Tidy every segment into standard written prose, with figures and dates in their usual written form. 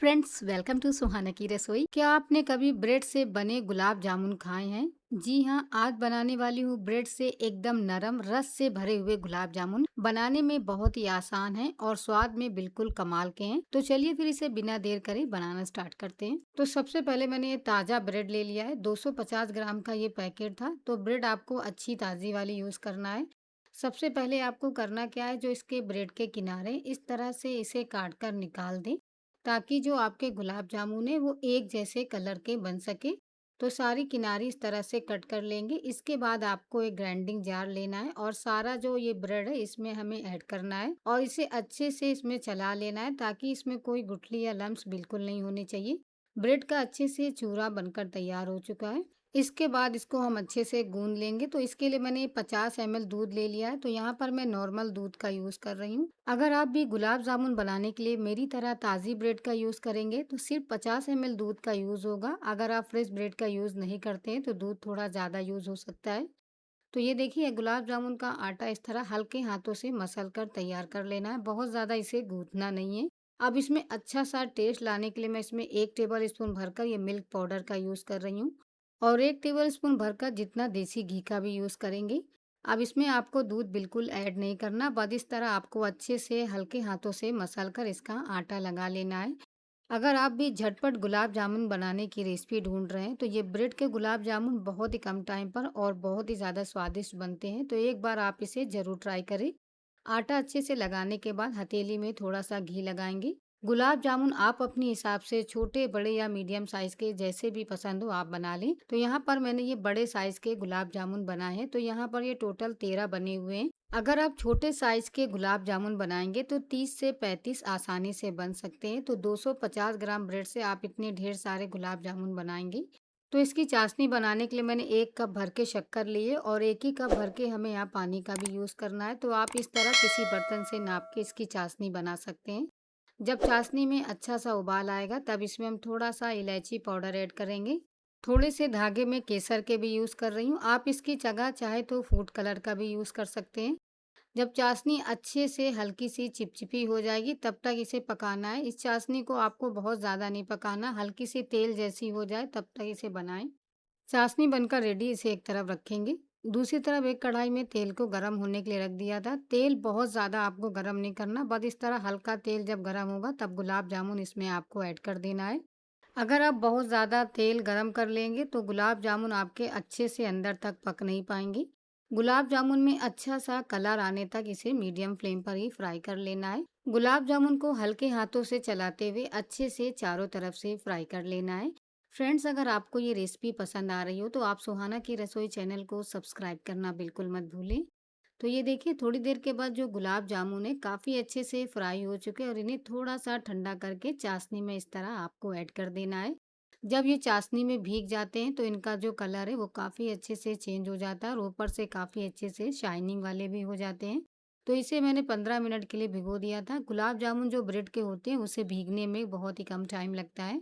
Friends, welcome to सुहाना की रसोई। क्या आपने कभी ब्रेड से बने गुलाब जामुन खाए हैं? जी हाँ, आज बनाने वाली हूँ ब्रेड से एकदम नरम रस से भरे हुए गुलाब जामुन। बनाने में बहुत ही आसान है और स्वाद में बिल्कुल कमाल के हैं। तो चलिए फिर इसे बिना देर करे बनाना स्टार्ट करते हैं। तो सबसे पहले मैंने ये ताज़ा ब्रेड ले लिया है। 250 ग्राम का ये पैकेट था। तो ब्रेड आपको अच्छी ताज़ी वाली यूज़ करना है। सबसे पहले आपको करना क्या है, जो इसके ब्रेड के किनारे इस तरह से इसे काट कर निकाल दें, ताकि जो आपके गुलाब जामुन है वो एक जैसे कलर के बन सके। तो सारी किनारी इस तरह से कट कर लेंगे। इसके बाद आपको एक ग्राइंडिंग जार लेना है और सारा जो ये ब्रेड है इसमें हमें ऐड करना है और इसे अच्छे से इसमें चला लेना है, ताकि इसमें कोई गुठली या लम्स बिल्कुल नहीं होने चाहिए। ब्रेड का अच्छे से चूरा बनकर तैयार हो चुका है। इसके बाद इसको हम अच्छे से गूंद लेंगे। तो इसके लिए मैंने 50 ml दूध ले लिया है। तो यहाँ पर मैं नॉर्मल दूध का यूज़ कर रही हूँ। अगर आप भी गुलाब जामुन बनाने के लिए मेरी तरह ताज़ी ब्रेड का यूज़ करेंगे तो सिर्फ 50 ml दूध का यूज़ होगा। अगर आप फ्रेश ब्रेड का यूज़ नहीं करते हैं तो दूध थोड़ा ज़्यादा यूज़ हो सकता है। तो ये देखिए, गुलाब जामुन का आटा इस तरह हल्के हाथों से मसल कर तैयार कर लेना है। बहुत ज़्यादा इसे गूंथना नहीं है। अब इसमें अच्छा सा टेस्ट लाने के लिए मैं इसमें 1 टेबल स्पून भरकर ये मिल्क पाउडर का यूज़ कर रही हूँ और 1 टेबल स्पून भरकर जितना देसी घी का भी यूज़ करेंगे। अब इसमें आपको दूध बिल्कुल ऐड नहीं करना, बस इस तरह आपको अच्छे से हल्के हाथों से मसल कर इसका आटा लगा लेना है। अगर आप भी झटपट गुलाब जामुन बनाने की रेसिपी ढूंढ रहे हैं तो ये ब्रेड के गुलाब जामुन बहुत ही कम टाइम पर और बहुत ही ज़्यादा स्वादिष्ट बनते हैं। तो एक बार आप इसे ज़रूर ट्राई करें। आटा अच्छे से लगाने के बाद हथेली में थोड़ा सा घी लगाएंगे। गुलाब जामुन आप अपने हिसाब से छोटे, बड़े या मीडियम साइज के जैसे भी पसंद हो आप बना लें। तो यहाँ पर मैंने ये बड़े साइज के गुलाब जामुन बनाए हैं। तो यहाँ पर ये टोटल 13 बने हुए हैं। अगर आप छोटे साइज के गुलाब जामुन बनाएंगे तो 30 से 35 आसानी से बन सकते हैं। तो 250 ग्राम ब्रेड से आप इतने ढेर सारे गुलाब जामुन बनाएंगे। तो इसकी चाशनी बनाने के लिए मैंने 1 कप भर के शक्कर लिए और 1 ही कप भर के हमें यहाँ पानी का भी यूज़ करना है। तो आप इस तरह किसी बर्तन से नाप के इसकी चाशनी बना सकते हैं। जब चाशनी में अच्छा सा उबाल आएगा तब इसमें हम थोड़ा सा इलायची पाउडर ऐड करेंगे। थोड़े से धागे में केसर के भी यूज़ कर रही हूँ। आप इसकी जगह चाहे तो फूड कलर का भी यूज़ कर सकते हैं। जब चाशनी अच्छे से हल्की सी चिपचिपी हो जाएगी तब तक इसे पकाना है। इस चाशनी को आपको बहुत ज़्यादा नहीं पकाना, हल्की सी तेल जैसी हो जाए तब तक इसे बनाएं। चाशनी बनकर रेडी, इसे एक तरफ रखेंगे। दूसरी तरफ एक कढ़ाई में तेल को गर्म होने के लिए रख दिया था। तेल बहुत ज़्यादा आपको गर्म नहीं करना, बस इस तरह हल्का तेल जब गर्म होगा तब गुलाब जामुन इसमें आपको ऐड कर देना है। अगर आप बहुत ज़्यादा तेल गरम कर लेंगे तो गुलाब जामुन आपके अच्छे से अंदर तक पक नहीं पाएंगे। गुलाब जामुन में अच्छा सा कलर आने तक इसे मीडियम फ्लेम पर ही फ्राई कर लेना है। गुलाब जामुन को हल्के हाथों से चलाते हुए अच्छे से चारों तरफ से फ्राई कर लेना है। फ्रेंड्स, अगर आपको ये रेसिपी पसंद आ रही हो तो आप सुहाना की रसोई चैनल को सब्सक्राइब करना बिल्कुल मत भूलें। तो ये देखिए, थोड़ी देर के बाद जो गुलाब जामुन है काफ़ी अच्छे से फ्राई हो चुके हैं और इन्हें थोड़ा सा ठंडा करके चाशनी में इस तरह आपको ऐड कर देना है। जब ये चाशनी में भीग जाते हैं तो इनका जो कलर है वो काफ़ी अच्छे से चेंज हो जाता है और ऊपर से काफ़ी अच्छे से शाइनिंग वाले भी हो जाते हैं। तो इसे मैंने 15 मिनट के लिए भिगो दिया था। गुलाब जामुन जो ब्रेड के होते हैं उसे भीगने में बहुत ही कम टाइम लगता है।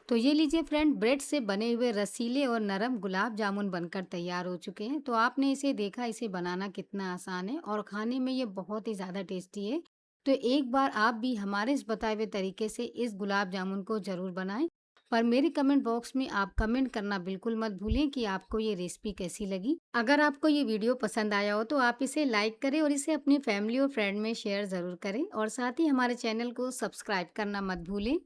तो ये लीजिए फ्रेंड, ब्रेड से बने हुए रसीले और नरम गुलाब जामुन बनकर तैयार हो चुके हैं। तो आपने इसे देखा, इसे बनाना कितना आसान है और खाने में ये बहुत ही ज़्यादा टेस्टी है। तो एक बार आप भी हमारे इस बताए हुए तरीके से इस गुलाब जामुन को ज़रूर बनाएं। पर मेरे कमेंट बॉक्स में आप कमेंट करना बिल्कुल मत भूलें कि आपको ये रेसिपी कैसी लगी। अगर आपको ये वीडियो पसंद आया हो तो आप इसे लाइक करें और इसे अपनी फैमिली और फ्रेंड में शेयर ज़रूर करें और साथ ही हमारे चैनल को सब्सक्राइब करना मत भूलें।